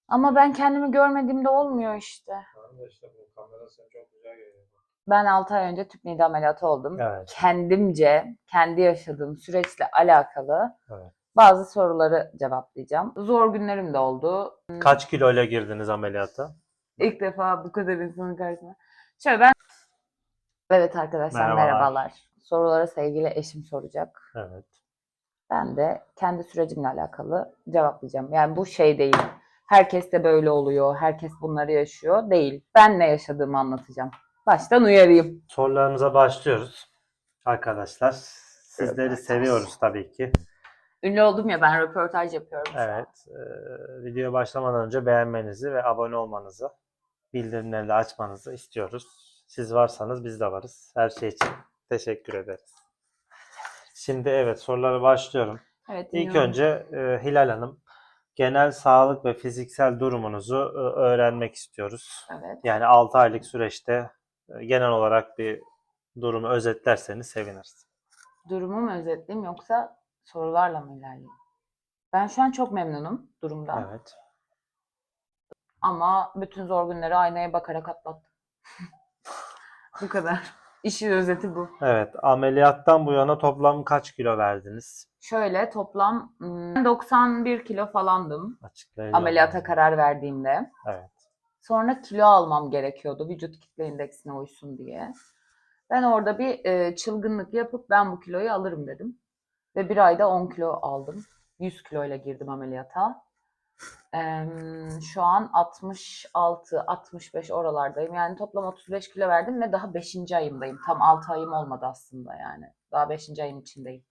Ama ben kendimi görmediğimde olmuyor işte. Tamam da işte bu kamera seni çok güzel görüyor. Ben 6 ay önce tüp mide ameliyatı oldum. Evet. Kendimce, kendi yaşadığım süreçle alakalı Evet. bazı soruları cevaplayacağım. Zor günlerim de oldu. Kaç kiloyla girdiniz ameliyata? İlk defa bu kadar insanın karşısına. Şöyle ben... Evet arkadaşlar Merhabalar. merhabalar. Soruları sevgili eşim soracak. Evet. Ben de kendi sürecimle alakalı cevaplayacağım. Yani bu şey değil. Herkes de böyle oluyor. Herkes bunları yaşıyor. Değil. Ben ne yaşadığımı anlatacağım. Baştan uyarayım. Sorularımıza başlıyoruz. Arkadaşlar sizleri Röportaj. seviyoruz tabii ki. Ünlü oldum ya, ben röportaj yapıyorum şu an. Evet. Videoya başlamadan önce beğenmenizi ve abone olmanızı, bildirimleri de açmanızı istiyoruz. Siz varsanız biz de varız. Her şey için teşekkür ederiz. Şimdi evet sorulara başlıyorum. Evet, İlk dinliyorum. önce Hilal Hanım, genel sağlık ve fiziksel durumunuzu öğrenmek istiyoruz. Evet. Yani 6 aylık süreçte genel olarak bir durumu özetlerseniz seviniriz. Durumumu özetleyeyim yoksa sorularla mı ilerleyeyim? Ben şu an çok memnunum durumdan. Evet. Ama bütün zor günleri aynaya bakarak atlattım. Bu kadar. İşin özeti bu. Evet, ameliyattan bu yana toplam kaç kilo verdiniz? Şöyle toplam 91 kilo falandım Açıklayıcı ameliyata olun. karar verdiğimde. Evet. Sonra kilo almam gerekiyordu vücut kitle indeksine uysun diye. Ben orada bir çılgınlık yapıp ben bu kiloyu alırım dedim. Ve bir ayda 10 kilo aldım. 100 kiloyla girdim ameliyata. Şu an 66-65 oralardayım. Yani toplam 35 kilo verdim ve daha 5. ayımdayım. Tam 6 ayım olmadı aslında yani. Daha 5. ayın içindeyim.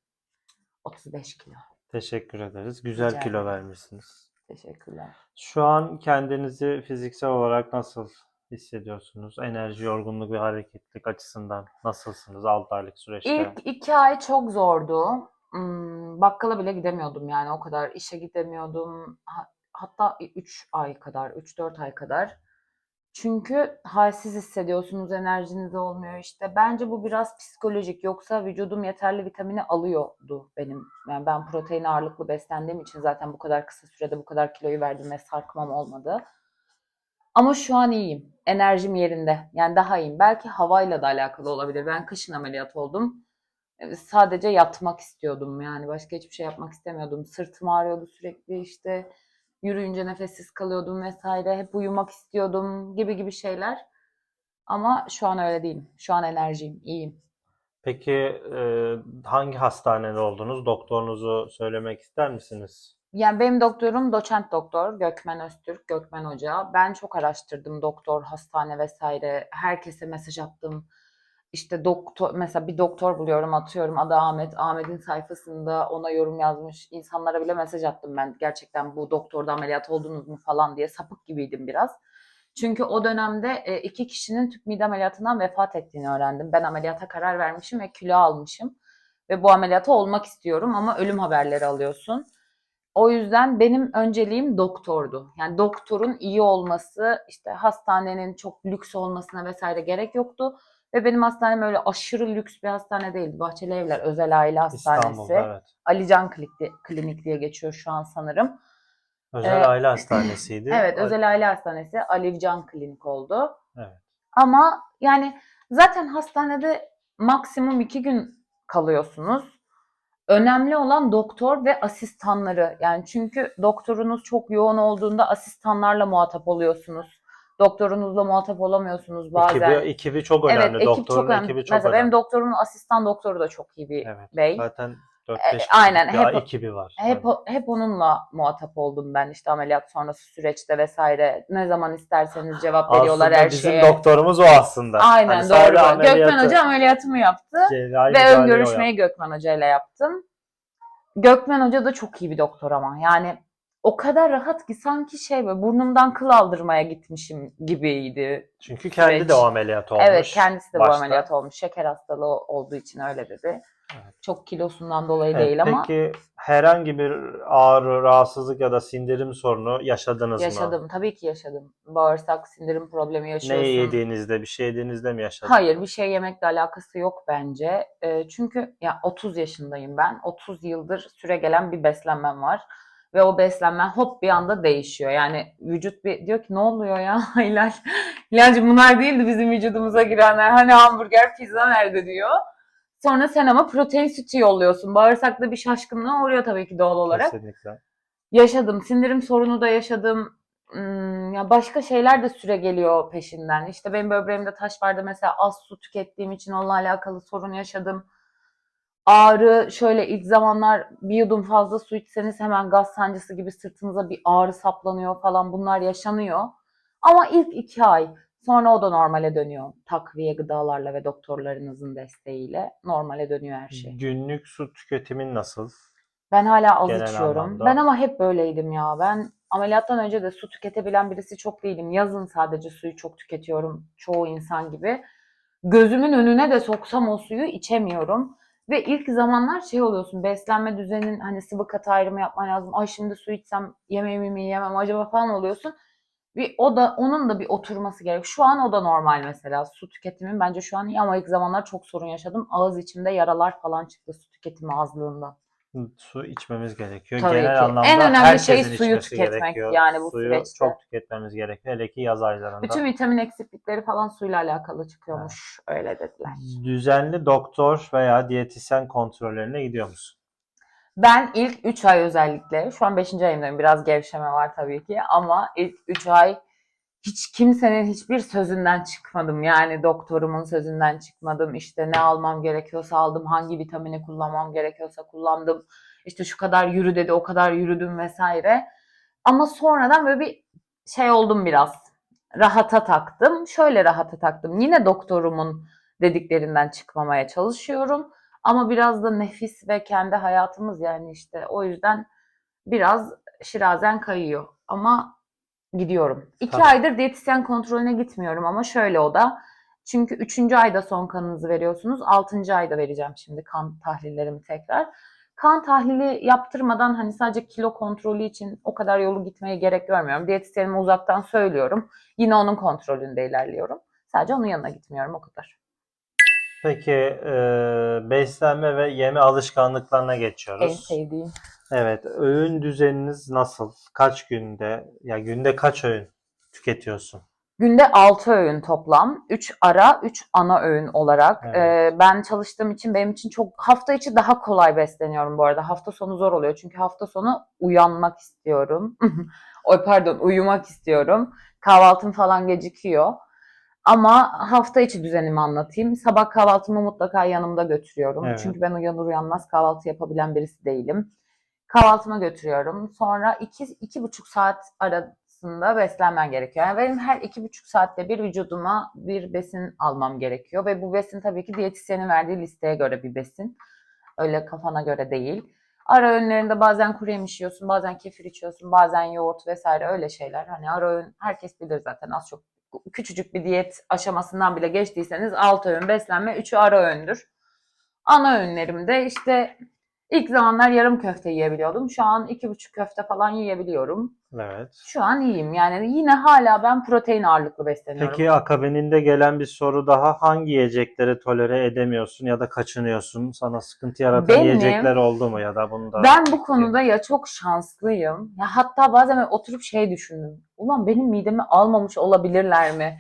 35 kilo. Teşekkür ederiz. Güzel Rica kilo ederim. vermişsiniz. Teşekkürler. Şu an kendinizi fiziksel olarak nasıl hissediyorsunuz? Enerji, yorgunluk ve hareketlilik açısından nasılsınız 6 aylık süreçte? İlk 2 ay çok zordu. Bakkala bile gidemiyordum yani, o kadar işe gidemiyordum. Hatta 3 ay kadar, 3-4 ay kadar. Çünkü halsiz hissediyorsunuz, enerjiniz olmuyor işte. Bence bu biraz psikolojik. Yoksa vücudum yeterli vitamini alıyordu benim. Yani ben protein ağırlıklı beslendiğim için zaten bu kadar kısa sürede bu kadar kiloyu verdim ve sarkmam olmadı. Ama şu an iyiyim. Enerjim yerinde. Yani daha iyiyim. Belki havayla da alakalı olabilir. Ben kışın ameliyat oldum. Sadece yatmak istiyordum yani. Başka hiçbir şey yapmak istemiyordum. Sırtım ağrıyordu sürekli işte. Yürüyünce nefessiz kalıyordum vesaire. Hep uyumak istiyordum gibi gibi şeyler. Ama şu an öyle değilim. Şu an enerjiyim, iyiyim. Peki hangi hastanede oldunuz? Doktorunuzu söylemek ister misiniz? Yani benim doktorum doçent doktor Gökmen Öztürk, Gökmen Hoca. Ben çok araştırdım doktor, hastane vesaire. Herkese mesaj attım. İşte doktor, mesela bir doktor buluyorum, atıyorum adı Ahmet. Ahmet'in sayfasında ona yorum yazmış. İnsanlara bile mesaj attım ben. Gerçekten bu doktorda ameliyat oldunuz mu falan diye, sapık gibiydim biraz. Çünkü o dönemde 2 kişinin tüp mide ameliyatından vefat ettiğini öğrendim. Ben ameliyata karar vermişim ve kilo almışım. Ve bu ameliyata olmak istiyorum ama ölüm haberleri alıyorsun. O yüzden benim önceliğim doktordu. Yani doktorun iyi olması, işte hastanenin çok lüks olmasına vesaire gerek yoktu. Ve benim hastanem öyle aşırı lüks bir hastane değildi. Bahçelievler Özel Aile İstanbul'da, Hastanesi. evet. Alican Klinik diye geçiyor şu an sanırım. Özel Ee, aile hastanesiydi. evet, Özel Aile Hastanesi Alivcan Klinik oldu. Evet. Ama yani zaten hastanede maksimum 2 gün kalıyorsunuz. Önemli olan doktor ve asistanları. Yani çünkü doktorunuz çok yoğun olduğunda asistanlarla muhatap oluyorsunuz. Doktorunuzla muhatap olamıyorsunuz Ekibi, bazen. ekibi çok Evet, önemli. ekip çok Doktorun önemli. ekibi çok Mesela benim önemli. doktorumun asistan doktoru da çok iyi bir Evet. bey. Zaten 4-5 Aynen, kişilik bir ekibi var. hep Aynen. hep onunla muhatap oldum ben işte ameliyat sonrası süreçte vesaire. Ne zaman isterseniz cevap veriyorlar Aslında her bizim şeye. doktorumuz o aslında. Hani Aynen, sadece doğru. Gökmen ameliyatı, Hoca ameliyatımı yaptı cerrahi ve ön müdahaleyi o görüşmeyi yaptı. Gökmen Hoca ile yaptım. Gökmen Hoca da çok iyi bir doktor ama. Yani o kadar rahat ki sanki şey, böyle burnumdan kıl aldırmaya gitmişim gibiydi Çünkü kendi de o süreç. ameliyat Evet, olmuş kendisi de bu ameliyat başta. olmuş. Şeker hastalığı olduğu için öyle dedi. Evet. Çok kilosundan dolayı Evet, değil ama peki herhangi bir ağrı, rahatsızlık ya da sindirim sorunu yaşadınız mı? yaşadım. Tabii ki yaşadım. Bağırsak sindirim problemi Ne yaşıyorsun. yediğinizde, bir şey yediğinizde mi yaşadınız? Hayır, bir şey yemekle alakası yok bence. Çünkü ya 30 yaşındayım ben. 30 yıldır süregelen bir beslenmem var. ve o beslenmen hop bir anda değişiyor. Yani vücut bir diyor ki ne oluyor ya Hilal? Hilal'cim bunlar değildi bizim vücudumuza girenler. Hani hamburger, pizza nerede diyor. Sonra sen ama protein sütü yolluyorsun. Bağırsakta bir şaşkınlığa uğruyor tabii ki doğal olarak. Kesinlikle. Yaşadım. Sindirim sorunu da yaşadım. Ya başka şeyler de süre geliyor peşinden. İşte benim böbreğimde taş vardı mesela az su tükettiğim için onunla alakalı sorun yaşadım. Ağrı şöyle ilk zamanlar bir yudum fazla su içseniz hemen gaz sancısı gibi sırtınıza bir ağrı saplanıyor falan bunlar yaşanıyor. Ama ilk 2 ay sonra o da normale dönüyor. Takviye gıdalarla ve doktorlarınızın desteğiyle normale dönüyor her şey. Günlük su tüketimin nasıl? Ben hala az Genel içiyorum. anlamda. Ben ama hep böyleydim ya. Ben ameliyattan önce de su tüketebilen birisi çok değilim. Yazın sadece suyu çok tüketiyorum çoğu insan gibi. Gözümün önüne de soksam o suyu içemiyorum. Ve ilk zamanlar şey oluyorsun, beslenme düzenin hani sıvı katı ayrımı yapman lazım. Ay şimdi su içsem yemeğimi mi yemem acaba falan oluyorsun. Bir o da onun da bir oturması gerek. Şu an o da normal mesela. Su tüketimim bence şu an iyi ama ilk zamanlar çok sorun yaşadım. Ağız içimde yaralar falan çıktı su tüketimi azlığından. Su içmemiz gerekiyor. Tabii Genel ki. En anlamda önemli şey herkesin suyu içmesi tüketmek gerekiyor. yani bu Suyu süreçte. çok tüketmemiz gerekiyor. Hele ki yaz aylarında. Bütün vitamin eksiklikleri falan suyla alakalı çıkıyormuş. Öyle dediler. Düzenli doktor veya diyetisyen kontrollerine gidiyor musun? Ben ilk 3 ay özellikle, şu an 5. ayımdayım. Biraz gevşeme var tabii ki ama ilk 3 ay hiç kimsenin hiçbir sözünden çıkmadım. Yani doktorumun sözünden çıkmadım. İşte ne almam gerekiyorsa aldım, hangi vitamini kullanmam gerekiyorsa kullandım. İşte şu kadar yürü dedi, o kadar yürüdüm vesaire. Ama sonradan böyle bir şey oldum biraz. Rahata taktım. Şöyle rahata taktım. Yine doktorumun dediklerinden çıkmamaya çalışıyorum. Ama biraz da nefis ve kendi hayatımız yani işte o yüzden biraz şirazen kayıyor. Ama gidiyorum. 2 Tabii. aydır diyetisyen kontrolüne gitmiyorum ama şöyle o da. Çünkü 3. ayda son kanınızı veriyorsunuz. 6. ayda vereceğim şimdi kan tahlillerimi tekrar. Kan tahlili yaptırmadan hani sadece kilo kontrolü için o kadar yolu gitmeye gerek görmüyorum. Diyetisyenime uzaktan söylüyorum. Yine onun kontrolünde ilerliyorum. Sadece onun yanına gitmiyorum o kadar. Peki beslenme ve yeme alışkanlıklarına En geçiyoruz. sevdiğim. Evet, öğün düzeniniz nasıl? Kaç günde, ya günde kaç öğün tüketiyorsun? Günde 6 öğün toplam. 3 ara, 3 ana öğün olarak. Evet. Ben çalıştığım için benim için çok hafta içi daha kolay besleniyorum bu arada. Hafta sonu zor oluyor. Çünkü hafta sonu uyanmak istiyorum. Oy pardon, uyumak istiyorum. Kahvaltım falan gecikiyor. Ama hafta içi düzenimi anlatayım. Sabah kahvaltımı mutlaka yanımda götürüyorum. Evet. Çünkü ben uyanır uyanmaz kahvaltı yapabilen birisi değilim. Kahvaltıma götürüyorum. Sonra 2,5 saat arasında beslenmen gerekiyor. Yani benim her 2,5 saatte bir vücuduma bir besin almam gerekiyor. Ve bu besin tabii ki diyetisyenin verdiği listeye göre bir besin. Öyle kafana göre değil. Ara öğünlerinde bazen kuru yemiş yiyorsun, bazen kefir içiyorsun, bazen yoğurt vesaire öyle şeyler. Hani ara öğün herkes bilir zaten az çok küçücük bir diyet aşamasından bile geçtiyseniz 6 öğün beslenme, 3'ü ara öğündür. Ana öğünlerimde işte ilk zamanlar yarım köfte yiyebiliyordum. Şu an 2,5 köfte falan yiyebiliyorum. Evet. Şu an iyiyim. Yani yine hala ben protein ağırlıklı besleniyorum. Peki akabininde gelen bir soru daha. Hangi yiyecekleri tolere edemiyorsun ya da kaçınıyorsun? Sana sıkıntı yaratan yiyecekler Benim oldu mu ya da bunu da Ben bu ekleyelim. konuda ya çok şanslıyım. Ya hatta bazen böyle oturup şey düşündüm. Ulan benim midemi almamış olabilirler mi?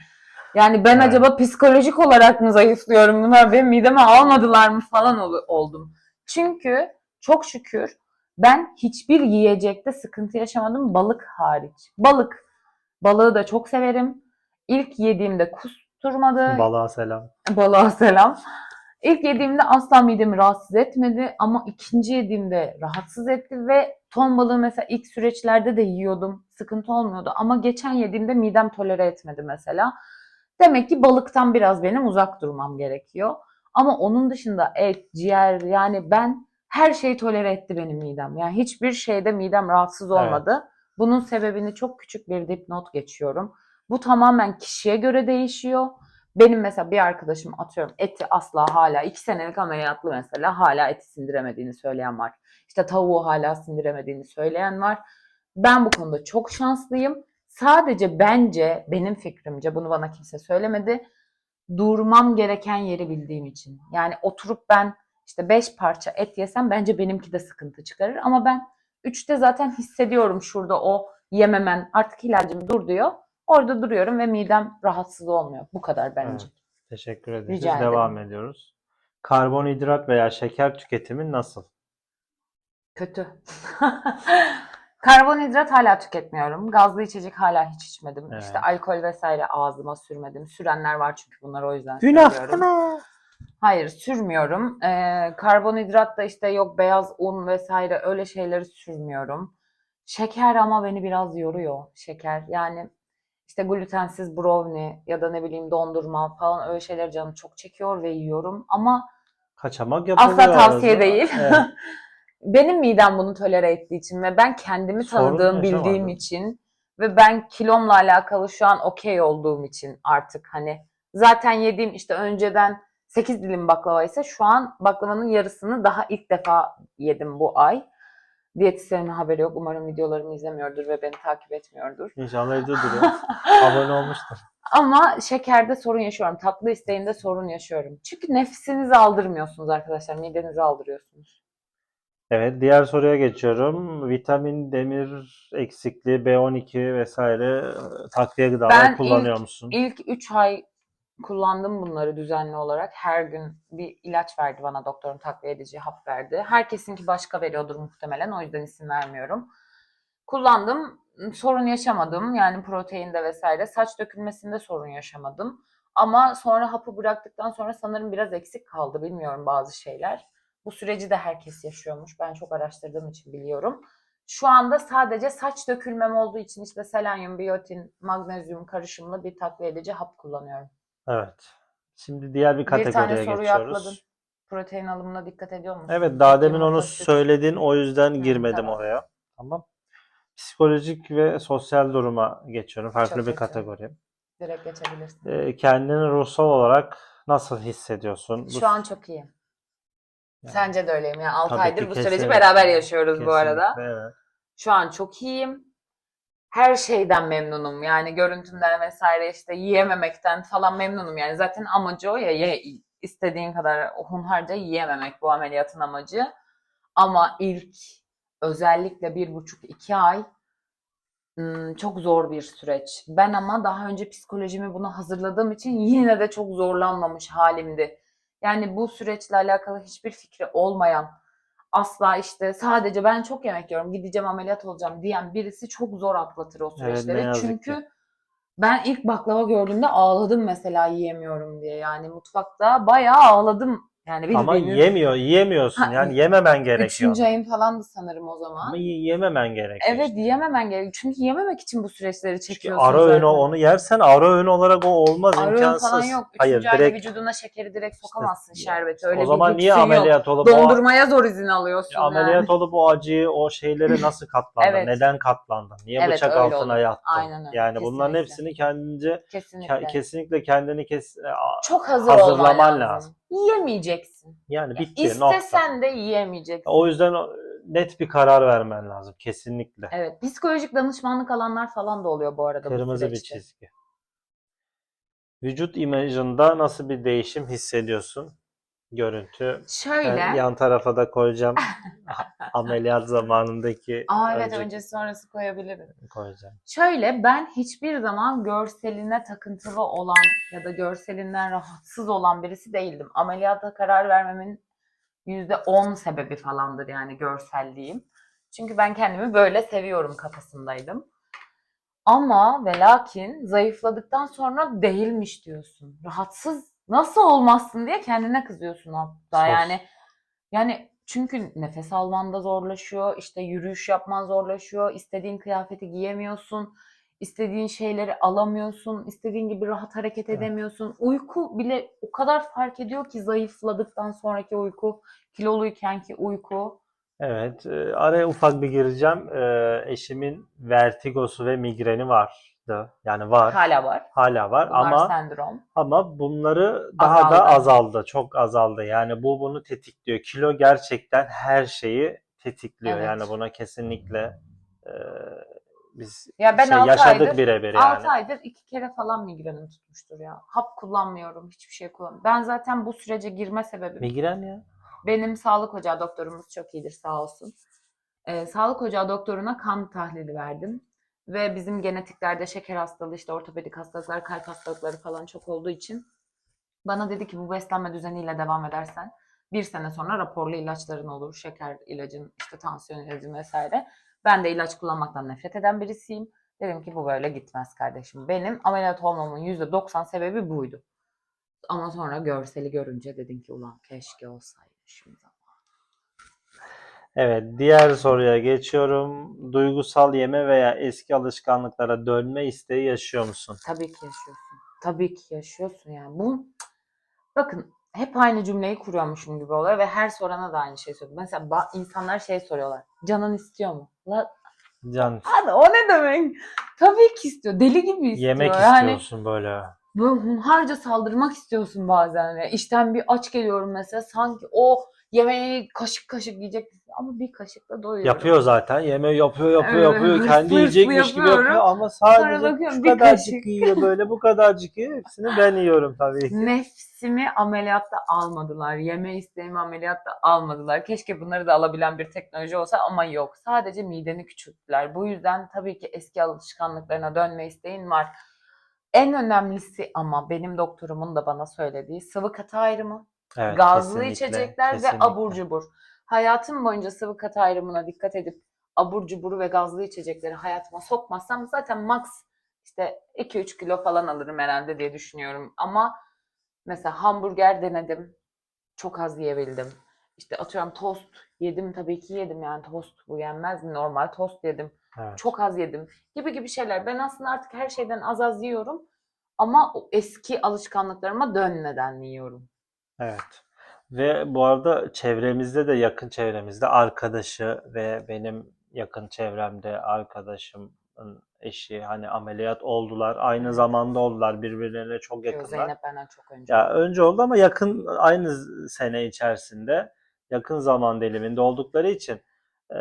Yani ben Evet. acaba psikolojik olarak mı zayıflıyorum? Bunlar benim midemi almadılar mı falan oldum. Çünkü çok şükür ben hiçbir yiyecekte sıkıntı yaşamadım balık hariç. Balığı da çok severim. İlk yediğimde kusturmadı. Balığa selam. Balığa selam. İlk yediğimde asla midemi rahatsız etmedi ama ikinci yediğimde rahatsız etti ve ton balığı mesela ilk süreçlerde de yiyordum. Sıkıntı olmuyordu ama geçen yediğimde midem tolere etmedi mesela. Demek ki balıktan biraz benim uzak durmam gerekiyor. Ama onun dışında et, ciğer yani ben her şeyi tolere etti benim midem. Yani hiçbir şeyde midem rahatsız Evet. olmadı. Bunun sebebini çok küçük bir dipnot geçiyorum. Bu tamamen kişiye göre değişiyor. Benim mesela bir arkadaşım atıyorum eti asla hala 2 senelik ameliyatlı mesela hala eti sindiremediğini söyleyen var. İşte tavuğu hala sindiremediğini söyleyen var. Ben bu konuda çok şanslıyım. Sadece bence benim fikrimce bunu bana kimse söylemedi. Durmam gereken yeri bildiğim için. Yani oturup ben işte 5 parça et yesem bence benimki de sıkıntı çıkarır ama ben 3'te zaten hissediyorum şurada o yememen artık ilacım dur diyor. Orada duruyorum ve midem rahatsız olmuyor. Bu kadar bence. Evet. Teşekkür ederiz. Rica Devam ederim. ediyoruz. Karbonhidrat veya şeker tüketimin nasıl? Kötü. Karbonhidrat hala tüketmiyorum. Gazlı içecek hala hiç içmedim. Evet. İşte alkol vesaire ağzıma sürmedim. Sürenler var çünkü bunları o yüzden Günah söylüyorum. mı? Hayır, sürmüyorum. Karbonhidrat da işte yok beyaz un vesaire öyle şeyleri sürmüyorum. Şeker ama beni biraz yoruyor şeker. Yani işte glutensiz brownie ya da ne bileyim dondurma falan öyle şeyler canım çok çekiyor ve yiyorum. Ama Kaçamak yapılıyor asla tavsiye arada. değil. Evet. Benim midem bunu tolere ettiği için ve ben kendimi Sorun tanıdığım, bildiğim yaşamadın. için ve ben kilomla alakalı şu an okey olduğum için artık hani zaten yediğim işte önceden 8 dilim baklava ise şu an baklavanın yarısını daha ilk defa yedim bu ay. Diyetisyenin haberi yok. Umarım videolarımı izlemiyordur ve beni takip etmiyordur. İnşallah evde duruyor. Abone olmuştur. Ama şekerde sorun yaşıyorum. Tatlı isteğinde sorun yaşıyorum. Çünkü nefsinizi aldırmıyorsunuz arkadaşlar. Midenizi aldırıyorsunuz. Evet, diğer soruya geçiyorum. Vitamin, demir eksikliği, B12 vesaire takviye gıdalar Ben kullanıyor musun? ilk 3 ay kullandım bunları düzenli olarak. Her gün bir ilaç verdi bana doktorun takviye edici hap verdi. Herkesinki başka veriyordur muhtemelen. O yüzden isim vermiyorum. Kullandım. Sorun yaşamadım. Yani proteinde vesaire. Saç dökülmesinde sorun yaşamadım. Ama sonra hapı bıraktıktan sonra sanırım biraz eksik kaldı. Bilmiyorum bazı şeyler. Bu süreci de herkes yaşıyormuş. Ben çok araştırdığım için biliyorum. Şu anda sadece saç dökülmem olduğu için işte selenyum, biyotin, magnezyum karışımlı bir takviye edici hap kullanıyorum. Evet. Şimdi diğer bir Bir tane kategoriye soruyu atladın. geçiyoruz. Protein alımına dikkat ediyor musun? Evet, daha Süt, demin onu yumurta, süt. söyledin, o yüzden girmedim Tamam. oraya. Tamam. Psikolojik ve sosyal duruma geçiyorum. Farklı Çok bir kötü. kategori. Direkt geçebilirsin. Kendini ruhsal olarak nasıl hissediyorsun? Şu an çok iyiyim. Yani, Sence de öyleyim. Yani 6 tabii ki aydır bu süreci kesinlikle. beraber yaşıyoruz bu Kesinlikle arada. evet. Şu an çok iyiyim. Her şeyden memnunum. Yani görüntümden vesaire işte yiyememekten falan memnunum. Yani zaten amacı o ya, istediğin kadar hunharca yiyememek bu ameliyatın amacı. Ama ilk özellikle 1,5-2 ay çok zor bir süreç. Ben ama daha önce psikolojimi buna hazırladığım için yine de çok zorlanmamış halimdi. Yani bu süreçle alakalı hiçbir fikri olmayan, asla işte sadece ben çok yemek yiyorum, gideceğim ameliyat olacağım diyen birisi çok zor atlatır o Evet, ne süreçleri. yazık ki. Çünkü ben ilk baklava gördüğümde ağladım mesela yiyemiyorum diye. Yani mutfakta bayağı ağladım. Yani Ama bildiğiniz. yiyemiyorsun. Ha, Yani yememen gerekiyor. 3. ayım falandı sanırım o Ama zaman. yememen gerekiyor Evet işte. yiyememen gerekiyor. Çünkü yememek için bu süreçleri Çünkü çekiyorsun ara öğün zaten. onu yersen ara öğün olarak o olmaz, Ara öğün falan imkansız. yok. 3. Hayır, ayda direkt vücuduna şekeri direkt işte, sokamazsın şerbeti. o Öyle bir zaman niye lüksün yok. ameliyat olup Dondurmaya zor izin alıyorsun ameliyat yani. olup o acıyı, o şeyleri nasıl katlandın? Evet. Neden katlandın? Niye Evet bıçak öyle altına olur. yattın? Aynen öyle. Yani bunların Kesinlikle. hepsini kendince Kesinlikle. kesinlikle kendini Çok hazır olman hazırlaman lazım. lazım. Yiyemeyeceksin. Yani Ya bitti, nokta. istesen de O yiyemeyeceksin. yüzden net bir karar vermen lazım kesinlikle. Evet. Psikolojik danışmanlık alanlar falan da oluyor bu arada bu Kırmızı bir süreçte. çizgi. Vücut imajında nasıl bir değişim hissediyorsun? Görüntü. Ben Şöyle. yan tarafa da koyacağım. Ameliyat zamanındaki Evet önceki öncesi sonrası koyabiliriz. koyacağım. Şöyle ben hiçbir zaman görseline takıntılı olan ya da görselinden rahatsız olan birisi değildim. Ameliyata karar vermemin %10 sebebi falandır yani görselliğim. Çünkü ben kendimi böyle seviyorum kafasındaydım. Ama ve lakin zayıfladıktan sonra değilmiş diyorsun. Rahatsız nasıl olmazsın diye kendine kızıyorsun hatta. Sos. Yani çünkü nefes alman da zorlaşıyor, işte yürüyüş yapman zorlaşıyor, istediğin kıyafeti giyemiyorsun, istediğin şeyleri alamıyorsun, istediğin gibi rahat hareket Evet. edemiyorsun. Uyku bile o kadar fark ediyor ki zayıfladıktan sonraki uyku, kiloluykenki uyku. Evet, araya ufak bir gireceğim. Eşimin vertigosu ve migreni vardı. Yani var. Hala var. Hala var Bunlar ama sendrom. bunları daha da Azaldı. azaldı. Çok azaldı. Yani bu bunu tetikliyor. Kilo gerçekten her şeyi tetikliyor. Yani Evet. buna kesinlikle e, biz Ya ben 6 yaşadık aydır birebir 6 yani. aydır 2 kere falan migrenim tutmuştur ya. Hap kullanmıyorum, hiçbir şey kullanmıyorum. Ben zaten bu sürece girme sebebim Migren ya. benim sağlık ocağı doktorumuz çok iyidir sağ olsun. Sağlık ocağı doktoruna kan tahlili verdim. Ve bizim genetiklerde şeker hastalığı, işte ortopedik hastalıklar, kalp hastalıkları falan çok olduğu için bana dedi ki bu beslenme düzeniyle devam edersen 1 sene sonra raporlu ilaçların olur. Şeker ilacın, işte tansiyon ilacın vesaire. Ben de ilaç kullanmaktan nefret eden birisiyim. Dedim ki bu böyle gitmez kardeşim. Benim ameliyat olmamın %90 sebebi buydu. Ama sonra görseli görünce dedim ki ulan keşke olsaymışım. Evet, diğer soruya geçiyorum. Duygusal yeme veya eski alışkanlıklara dönme isteği yaşıyor musun? Tabii ki yaşıyorsun. Tabii ki yaşıyorsun yani. Bakın hep aynı cümleyi kuruyormuşum gibi oluyor ve her sorana da aynı şeyi söylüyorum. Mesela insanlar şey soruyorlar. Canın istiyor mu? La, Can, abi o ne demek? Tabii ki istiyor. Deli gibi istiyor. yemek Yani istiyorsun böyle. böyle hunharca saldırmak istiyorsun bazen. Yani işten bir aç geliyorum mesela. Sanki o yemeği kaşık kaşık yiyecek. Ama bir kaşıkla Yapıyor doyuyorum. zaten. Yemeği yapıyor, yapıyor, yapıyor. Kendi Hırslı hırslı yiyecekmiş gibi yapıyor yapıyorum. ama Sonra sadece şu bakıyorum bir kadarcık kaşık. yiyor böyle. Bu kadarcık yiyor. Hepsini ben yiyorum tabii ki. Nefsimi ameliyatta almadılar. Yeme isteğimi ameliyatta almadılar. Keşke bunları da alabilen bir teknoloji olsa ama yok. Sadece mideni küçülttüler. Bu yüzden tabii ki eski alışkanlıklarına dönme isteğin var. En önemlisi ama benim doktorumun da bana söylediği sıvı katı ayrımı, Evet, gazlı kesinlikle, içecekler ve abur kesinlikle. cubur. Hayatım boyunca sıvı katı ayrımına dikkat edip abur cuburu ve gazlı içecekleri hayatıma sokmazsam zaten max işte 2-3 kilo falan alırım herhalde diye düşünüyorum. Ama mesela hamburger denedim. Çok az yiyebildim. İşte atıyorum tost yedim, tabii ki yedim, yani tost bu yenmez mi? Normal tost yedim. Evet, Çok az yedim. Gibi gibi şeyler. Ben aslında artık her şeyden az az yiyorum. Ama o eski alışkanlıklarıma dönmeden yiyorum. evet. Ve bu arada çevremizde de yakın çevremizde arkadaşı ve benim yakın çevremde arkadaşımın eşi hani ameliyat oldular. Aynı Evet. zamanda oldular. Birbirlerine çok yakınlar. Zeynep benden çok önce Ya oldu. önce oldu ama yakın aynı sene içerisinde yakın zaman diliminde oldukları için e,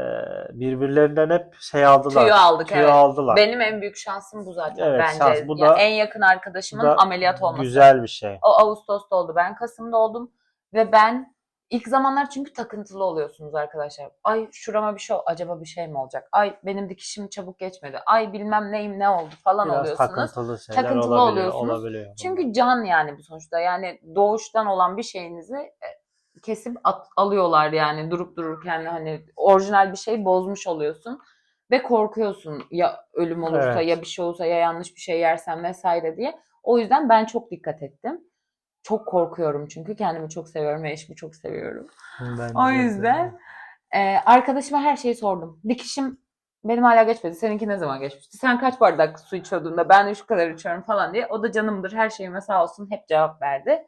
birbirlerinden hep şey Tüyo aldılar. aldık, Tüyo evet. aldılar. Benim en büyük şansım bu zaten Evet şans. bence. Bu Ya en da yakın bu arkadaşımın da ameliyat olması. güzel bir şey. O Ağustos'ta oldu. Ben Kasım'da oldum. Ve ben ilk zamanlar çünkü takıntılı oluyorsunuz arkadaşlar. Ay şurama bir şey, acaba bir şey mi olacak? Ay benim dikişim çabuk geçmedi. Ay bilmem neyim ne oldu falan Biraz oluyorsunuz. takıntılı şeyler Takıntılı olabiliyor, oluyorsunuz. olabiliyor bunlar. Çünkü can yani bu sonuçta. Yani doğuştan olan bir şeyinizi kesip alıyorlar yani durup dururken, hani orijinal bir şey bozmuş oluyorsun. Ve korkuyorsun ya ölüm olursa, ya Evet. bir şey olursa, ya yanlış bir şey yersen vesaire diye. O yüzden ben çok dikkat ettim. Çok korkuyorum çünkü kendimi çok seviyorum ve eşimi çok seviyorum. O Bence de seviyorum. yüzden arkadaşıma her şeyi sordum. Dikişim benim hala geçmedi. Seninki ne zaman geçmişti? Sen kaç bardak su içiyordun da ben de şu kadar içiyorum falan diye. O da canımdır, her şeyime sağ olsun hep cevap verdi.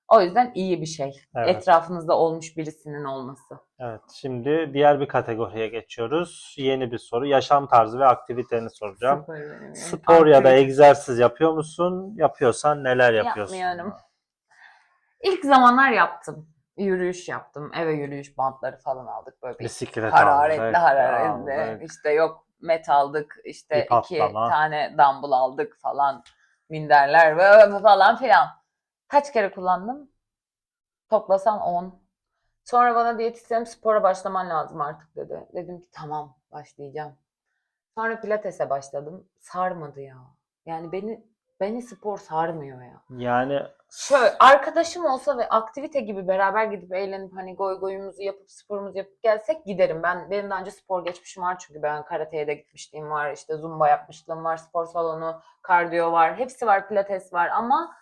O yüzden iyi bir şey. Evet. Etrafınızda olmuş birisinin olması. Evet. Şimdi diğer bir kategoriye geçiyoruz. Yeni bir soru. Yaşam tarzı ve aktiviteni soracağım. Spor benim yani. Spor ya da Aktivite. egzersiz yapıyor musun? Yapıyorsan neler yapıyorsun? Yapmıyorum. İlk zamanlar yaptım. Yürüyüş yaptım. Eve yürüyüş bantları falan aldık. Böyle bir Bisiklet hararetli aldık, hararetli. aldık. İşte yok met aldık. İşte İp 2 atlama. tane dumbbell aldık falan. Minderler ve falan filan. Kaç kere kullandım? Toplasan 10. Sonra bana diyetisyenim spora başlaman lazım artık dedi. Dedim ki tamam başlayacağım. Sonra pilatese başladım. Sarmadı ya. Yani beni spor sarmıyor ya. Yani Şöyle arkadaşım olsa ve aktivite gibi beraber gidip eğlenip hani goy goyumuzu yapıp sporumuzu yapıp gelsek giderim. Benim daha önce spor geçmişim var çünkü ben karateye de gitmişliğim var, işte zumba yapmışlığım var, spor salonu, kardiyo var, hepsi var, pilates var ama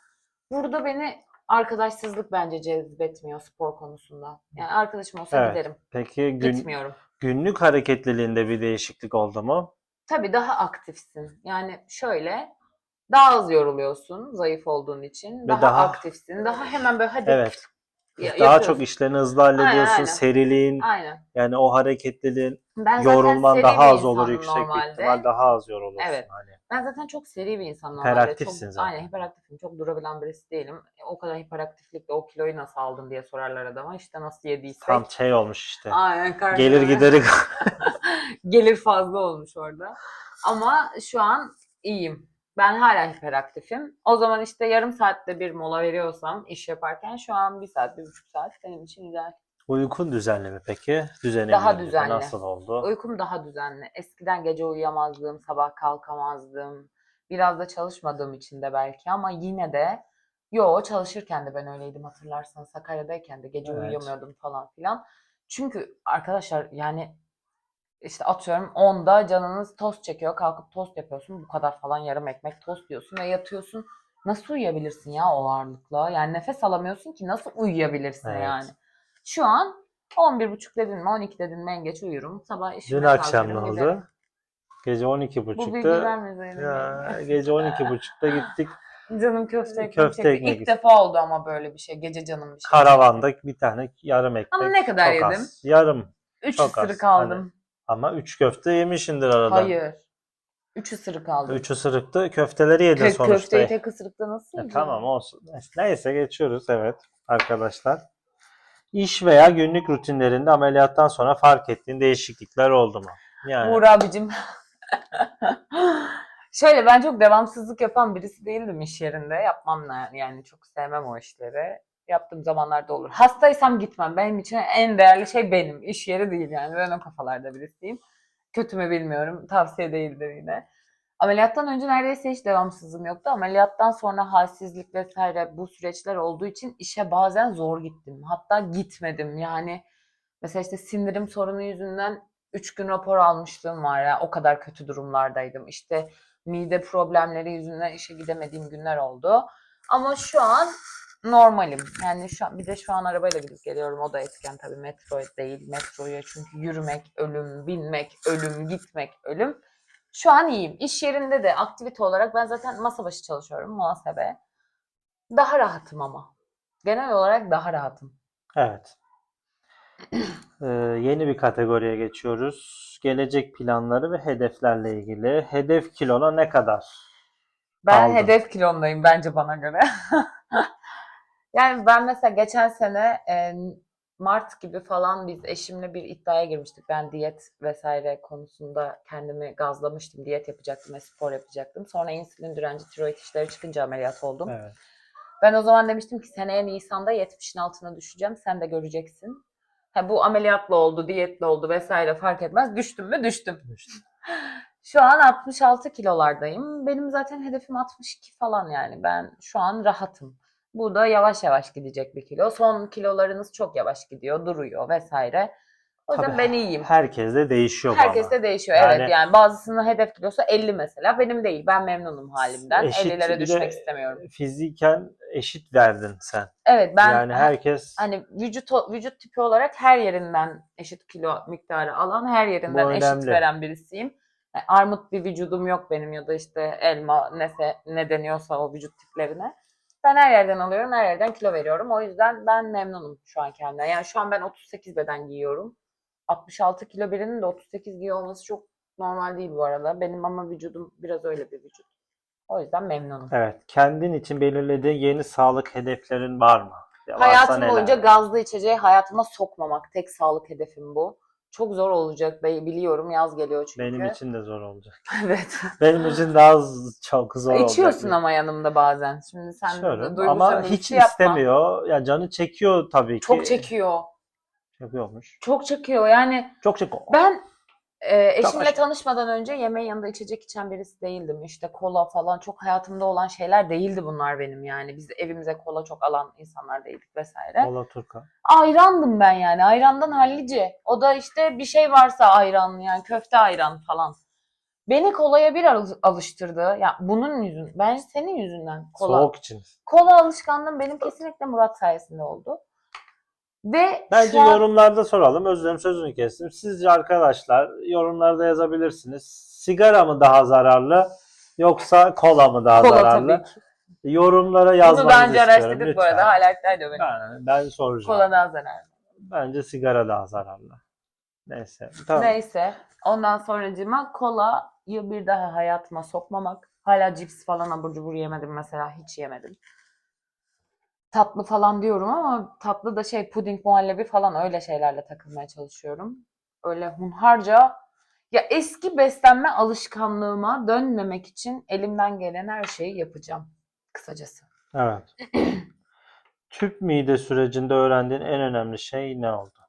burada beni arkadaşsızlık bence cezbetmiyor spor konusunda. Yani arkadaşım olsa evet. giderim. Peki Gitmiyorum. günlük hareketliliğinde bir değişiklik oldu mu? Tabii daha aktifsin. Yani şöyle daha az yoruluyorsun zayıf olduğun için. Ve Daha daha aktifsin. Daha hemen böyle hadi evet. Daha çok yapıyorsun. işlerini hızlı Aynen hallediyorsun. aynen. Seriliğin Aynen. yani o hareketliliğin Ben zaten yorulman seri daha bir az olur insanım yüksek bir ihtimal normalde. daha az yorulursun Evet. hani. Ben zaten çok seri bir insan normalde. Çok Hiperaktifsin aynen zaten. hiperaktifim. Çok durabilen birisi değilim. O kadar hiperaktiflikle o kiloyu nasıl aldın diye sorarlar adama. İşte nasıl Tam yediysek. şey olmuş işte. Aynen Gelir karnım. gideri Gelir fazla olmuş orada. Ama şu an iyiyim. Ben hala hiperaktifim. O zaman işte yarım saatte bir mola veriyorsam iş yaparken şu an 1 saat, 1,5 saat benim için ideal. Uykun düzenli mi peki? Düzenin Daha günlüğü düzenli. nasıl oldu? Uykum daha düzenli. Eskiden gece uyuyamazdım, sabah kalkamazdım. Biraz da çalışmadığım için de belki ama yine de çalışırken de ben öyleydim hatırlarsan. Sakarya'dayken de gece Evet. uyuyamıyordum falan filan. Çünkü arkadaşlar yani işte atıyorum 10'da canınız tost çekiyor. Kalkıp tost yapıyorsun. Bu kadar falan yarım ekmek tost yiyorsun ve yatıyorsun. Nasıl uyuyabilirsin ya o ağırlıkla? Yani nefes alamıyorsun ki nasıl uyuyabilirsin yani? Evet. Şu an 11.30 dedin mi 12 dedin mi en geç uyurum. Sabah Dün işime akşam ne kalkarım oldu? giderim. Gece Bu bilgiyi 12.30'da vermeseydin ya, keşke. gece 12.30'da gittik. Canım köfte ekmek Köfte çekti. ekmek İlk defa oldu ama böyle bir şey. Gece canım bir şey çekti. Karavanda bir tane yarım Ama ekmek. ne kadar Çok yedim? az. Yarım. 3 Çok ısırık az. Hani aldım. ama 3 köfte yemişindir aradan. Hayır. 3 ısırık aldım. 3 ısırıkta köfteleri yedin sonuçta. Köfteyi tek ısırıkta nasıl Tamam yiyeceğim? olsun. Neyse geçiyoruz. Evet arkadaşlar. İş veya günlük rutinlerinde ameliyattan sonra fark ettiğin değişiklikler oldu mu? Yani Uğur abicim. Şöyle ben çok devamsızlık yapan birisi değildim iş yerinde. Yapmam yani çok sevmem o işleri. Yaptığım zamanlarda olur. Hastaysam gitmem. Benim için en değerli şey benim. İş yeri değil yani. Ben o kafalarda birisiyim. Kötü mü bilmiyorum. Tavsiye değildir yine. Ameliyattan önce neredeyse hiç devamsızlığım yoktu. Ameliyattan sonra halsizlik vesaire bu süreçler olduğu için işe bazen zor gittim. Hatta gitmedim. Yani mesela işte sindirim sorunu yüzünden 3 gün rapor almışlığım var ya. O kadar kötü durumlardaydım. İşte mide problemleri yüzünden işe gidemediğim günler oldu. Ama şu an normalim. Yani bir de şu an arabayla gidip geliyorum. O da etken tabii. Metro değil. Metroya çünkü yürümek ölüm, binmek ölüm, gitmek ölüm. Şu an iyiyim. İş yerinde de aktivite olarak ben zaten masa başı çalışıyorum. Muhasebe. Daha rahatım ama. Genel olarak daha rahatım. evet. Yeni bir kategoriye geçiyoruz. Gelecek planları ve hedeflerle ilgili. Hedef kilona ne kadar Ben aldın? hedef kilondayım bence bana göre. Yani ben mesela geçen sene Mart gibi falan biz eşimle bir iddiaya girmiştik. Ben diyet vesaire konusunda kendimi gazlamıştım. Diyet yapacaktım ve spor yapacaktım. Sonra insülin direnci, tiroid işleri çıkınca ameliyat oldum. Evet. Ben o zaman demiştim ki seneye Nisan'da 70'in altına düşeceğim. Sen de göreceksin. Bu ameliyatla oldu, diyetle oldu vesaire fark etmez. Düştüm mü? Düştüm. Şu an 66 kilolardayım. Benim zaten hedefim 62 falan yani. Ben şu an rahatım. Bu da yavaş yavaş gidecek bir kilo. Son kilolarınız çok yavaş gidiyor, duruyor vesaire. O Tabii yüzden ben iyiyim. herkes de değişiyor bu Herkes ama. de değişiyor. Yani Evet yani bazısının hedef kilosu 50 mesela. Benim değil. Ben memnunum halimden. eşit 50'lere bir düşmek de istemiyorum. fiziken eşit verdin sen. Evet ben Yani herkes hani vücut tipi olarak her yerinden eşit kilo miktarı alan, her bu yerinden eşit önemli. veren birisiyim. Armut bir vücudum yok benim ya da işte elma ne deniyorsa o vücut tiplerine. Ben her yerden alıyorum, her yerden kilo veriyorum. O yüzden ben memnunum şu an kendimden. Yani şu an ben 38 beden giyiyorum. 66 kilo birinin de 38 giyiyor olması çok normal değil bu arada. Benim ama vücudum biraz öyle bir vücut. O yüzden memnunum. Evet, kendin için belirlediğin yeni sağlık hedeflerin var mı? Ya varsa Hayatım boyunca neler? gazlı içeceği hayatıma sokmamak. Tek sağlık hedefim bu. Çok zor olacak biliyorum. Yaz geliyor Benim çünkü. için de zor olacak. Evet. Benim için daha çok zor olacak. İçiyorsun ama yanımda bazen. Şimdi sen de İçiyorum duygu ama hiç sömürüsü yapma. istemiyor. Ya canı çekiyor tabii Çok ki. çekiyor. Çekiyormuş. Çok çekiyor. Yani Çok çekiyor. ben Çok eşimle aşırı. tanışmadan önce yemeğin yanında içecek içen birisi değildim. İşte kola falan çok hayatımda olan şeyler değildi bunlar benim yani. Biz evimize kola çok alan insanlar değildik vesaire. Kola Turka. Ayrandım ben yani. Ayrandan hallice. O da işte bir şey varsa ayranlı yani köfte ayran falan. Beni kolaya bir alıştırdı. Ya bunun bence senin yüzünden kola. Soğuk için. Kola alışkanlığım benim kesinlikle Murat sayesinde oldu. Ve Bence şu an yorumlarda soralım. Özlem sözünü kestim. Sizce arkadaşlar yorumlarda yazabilirsiniz. Sigara mı daha zararlı yoksa kola mı daha kola tabii zararlı? ki. Yorumlara Bunu daha yazmanızı önce istiyorum araştırdık bu lütfen. arada. Hala iptal beni. Ben soracağım. Kola daha zararlı. Bence sigara daha zararlı. Neyse. Tamam. Neyse. Ondan sonracığıma kolayı bir daha hayatıma sokmamak. Hala cips falan abur cubur yemedim mesela. Hiç yemedim. Tatlı falan diyorum ama tatlı da puding, muhallebi falan öyle şeylerle takılmaya çalışıyorum. Öyle hunharca ya eski beslenme alışkanlığıma dönmemek için elimden gelen her şeyi yapacağım kısacası. Evet. Tüp mide sürecinde öğrendiğin en önemli şey ne oldu?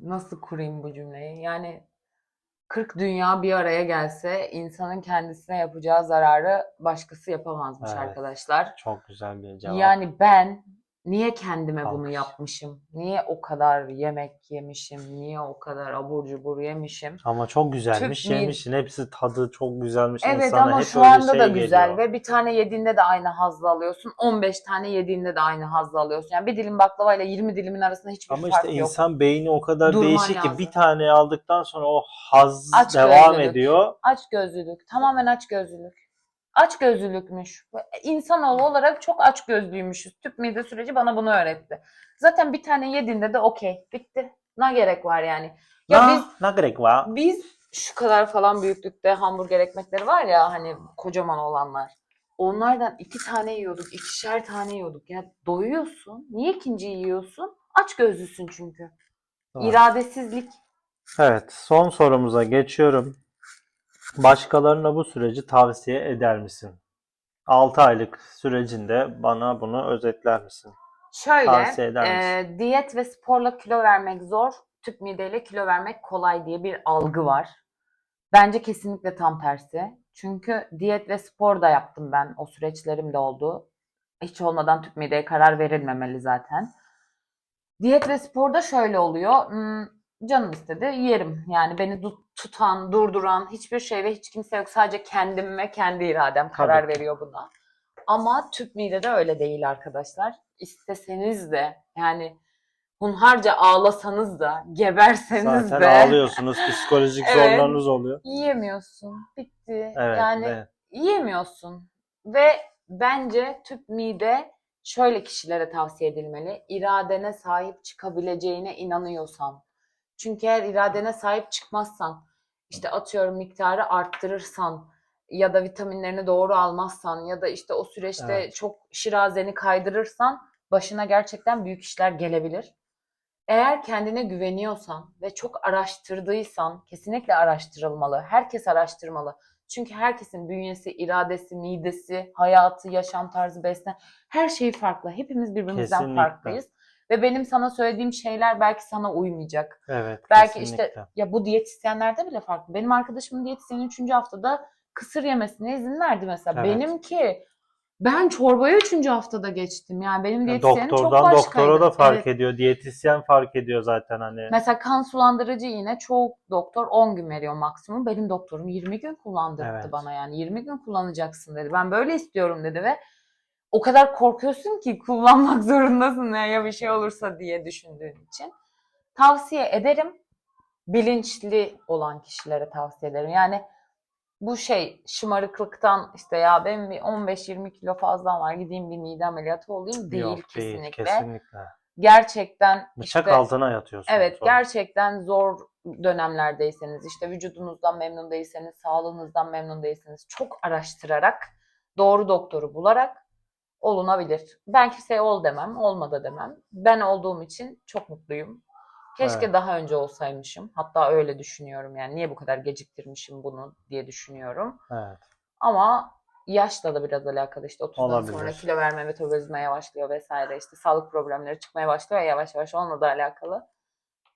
nasıl kurayım bu cümleyi? Yani 40 dünya bir araya gelse insanın kendisine yapacağı zararı başkası yapamazmış Evet. arkadaşlar. Çok güzel bir cevap. Yani ben niye kendime bunu Alkış. yapmışım? Niye o kadar yemek yemişim? Niye o kadar abur cubur yemişim? Ama çok güzelmiş. Tüp mide. Yemişsin. Hepsi tadı çok güzelmiş. Evet İnsana ama hep şu öyle anda da şey güzel geliyor. ve bir tane yediğinde de aynı hazzı alıyorsun. 15 tane yediğinde de aynı hazzı alıyorsun. Yani bir dilim baklava ile 20 dilimin arasında hiçbir Ama işte fark yok. insan beyni o kadar Durman değişik ki bir lazım. tane aldıktan sonra o haz Aç devam gözlülük. ediyor. Aç gözlülük. Tamamen aç gözlülük. Aç gözlülükmüş. İnsanoğlu olarak çok aç gözlüymüşüz. Tüp mide süreci bana bunu öğretti. Zaten bir tane yediğinde de okey, bitti. Ne gerek var yani? Ya Ne gerek var? biz şu kadar falan büyüklükte hamburger ekmekleri var ya hani kocaman olanlar. Onlardan 2 tane yiyorduk, 2'şer tane yiyorduk. Ya doyuyorsun. Niye ikinciyi yiyorsun? Aç gözlüsün çünkü. Doğru. İradesizlik. Evet, son sorumuza geçiyorum. Başkalarına bu süreci tavsiye eder misin? 6 aylık sürecinde bana bunu özetler misin? Şöyle, Tavsiye eder misin? diyet ve sporla kilo vermek zor, tüp mideyle kilo vermek kolay diye bir algı var. Bence kesinlikle tam tersi. Çünkü diyet ve spor da yaptım ben. O süreçlerim de oldu. Hiç olmadan tüp mideye karar verilmemeli zaten. Diyet ve sporda şöyle oluyor. Canım istedi, yerim. Yani beni tutan, durduran hiçbir şey ve hiç kimse yok. Sadece kendim ve kendi iradem karar Tabii ki. veriyor buna. Ama tüp midede öyle değil arkadaşlar. İsteseniz de yani hunharca ağlasanız da, geberseniz Zaten de ağlıyorsunuz, psikolojik evet, zorlarınız oluyor. yiyemiyorsun. Bitti. Evet, Yani yiyemiyorsun. Ve bence tüp mide şöyle kişilere tavsiye edilmeli. İradene sahip çıkabileceğine inanıyorsan. Çünkü eğer iradene sahip çıkmazsan, işte atıyorum miktarı arttırırsan ya da vitaminlerini doğru almazsan ya da işte o süreçte evet. çok şirazeni kaydırırsan başına gerçekten büyük işler gelebilir. Eğer kendine güveniyorsan ve çok araştırdıysan kesinlikle araştırılmalı. Herkes araştırmalı. Çünkü herkesin bünyesi, iradesi, midesi, hayatı, yaşam tarzı, beslen her şey farklı. Hepimiz birbirimizden Kesinlikle. farklıyız. Ve benim sana söylediğim şeyler belki sana uymayacak. Evet, Belki işte kesinlikle. ya bu diyetisyenlerde bile farklı. Benim arkadaşımın diyetisyeni 3. haftada kısır yemesine izin verdi mesela. Evet. Benimki ben çorbayı 3. haftada geçtim. Yani benim Yani diyetisyenim çok doktordan doktora da başkaydı. fark Evet. ediyor. Diyetisyen fark ediyor zaten hani. Mesela kan sulandırıcı iğne çoğu doktor 10 gün veriyor maksimum. Benim doktorum 20 gün kullandırdı Evet. bana yani. 20 gün kullanacaksın dedi. Ben böyle istiyorum dedi ve o kadar korkuyorsun ki kullanmak zorundasın ya bir şey olursa diye düşündüğün için. Tavsiye ederim. Bilinçli olan kişilere tavsiye ederim. Yani bu şey şımarıklıktan işte ya benim bir 15-20 kilo fazlam var gideyim bir mide ameliyatı olayım değil Yok değil. kesinlikle. Kesinlikle. Gerçekten Bıçak işte altına yatıyorsunuz evet sonra. gerçekten zor dönemlerdeyseniz işte vücudunuzdan memnun değilseniz, sağlığınızdan memnun değilseniz çok araştırarak doğru doktoru bularak olunabilir. Ben kimseye ol demem, olma da demem. Ben olduğum için çok mutluyum. Keşke Evet. daha önce olsaymışım. Hatta öyle düşünüyorum yani niye bu kadar geciktirmişim bunu diye düşünüyorum. Evet. Ama yaşla da biraz alakalı işte 30'dan sonra Olabilir. kilo verme metabolizma yavaşlıyor vesaire işte sağlık problemleri çıkmaya başlıyor ya yavaş yavaş onunla da alakalı.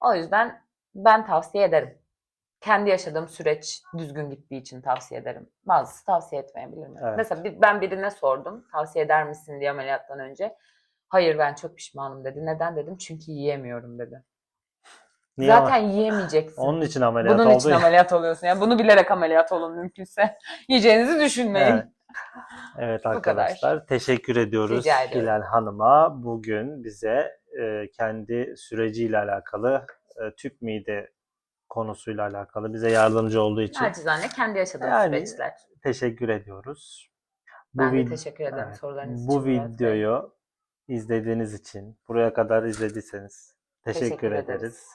O yüzden ben tavsiye ederim. Kendi yaşadığım süreç düzgün gittiği için tavsiye ederim. Bazısı tavsiye etmeyebilir mi? Evet. Mesela ben birine sordum tavsiye eder misin diye ameliyattan önce. Hayır ben çok pişmanım dedi. Neden dedim? Çünkü yiyemiyorum dedi. Niye Zaten ama? yiyemeyeceksin. Onun için ameliyat Bunun oldu için ya. ameliyat oluyorsun. Yani bunu bilerek ameliyat olun mümkünse. Yiyeceğinizi Evet. düşünmeyin. Evet Bu kadar. arkadaşlar. Teşekkür Rica ediyoruz ediyorum. Hilal Hanım'a. Bugün bize kendi süreciyle alakalı tüp mide konusuyla alakalı bize yardımcı olduğu için. Naçizane kendi yaşadığım Yani süreçler. teşekkür ediyoruz. Bu Ben de vid teşekkür ederim evet, sorularınız bu için Murat Bey. videoyu izlediğiniz için, buraya kadar izlediyseniz teşekkür Teşekkür ederiz. ederiz.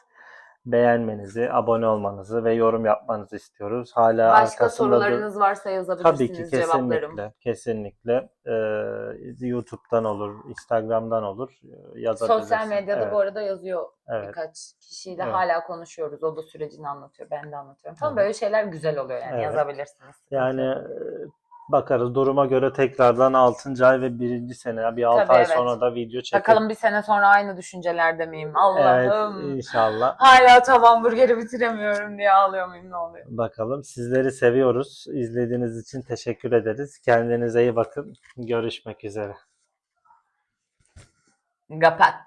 Beğenmenizi, abone olmanızı ve yorum yapmanızı istiyoruz. Hala Başka arkasında da sorularınız varsa tabii ki yazabilirsiniz, cevaplarım. kesinlikle, kesinlikle YouTube'dan olur, Instagram'dan olur Sosyal yazabilirsin. medyada bu Evet, arada yazıyor evet, birkaç kişiyle evet, hala konuşuyoruz. O da sürecini anlatıyor, ben de anlatıyorum. Falan evet. böyle şeyler güzel oluyor yani Evet. yazabilirsiniz. Sıkıntı Yani yok. Bakarız duruma göre tekrardan 6. ay ve 1. sene bir 6 Tabii, ay evet. sonra da video çekeriz. Bakalım bir sene sonra aynı düşüncelerde miyim? Evet, Allah'ım. inşallah. Hala tam hamburgeri bitiremiyorum diye ağlıyor muyum, ne oluyor? Bakalım. Sizleri seviyoruz. İzlediğiniz için teşekkür ederiz. Kendinize iyi bakın. Görüşmek üzere. Kapat.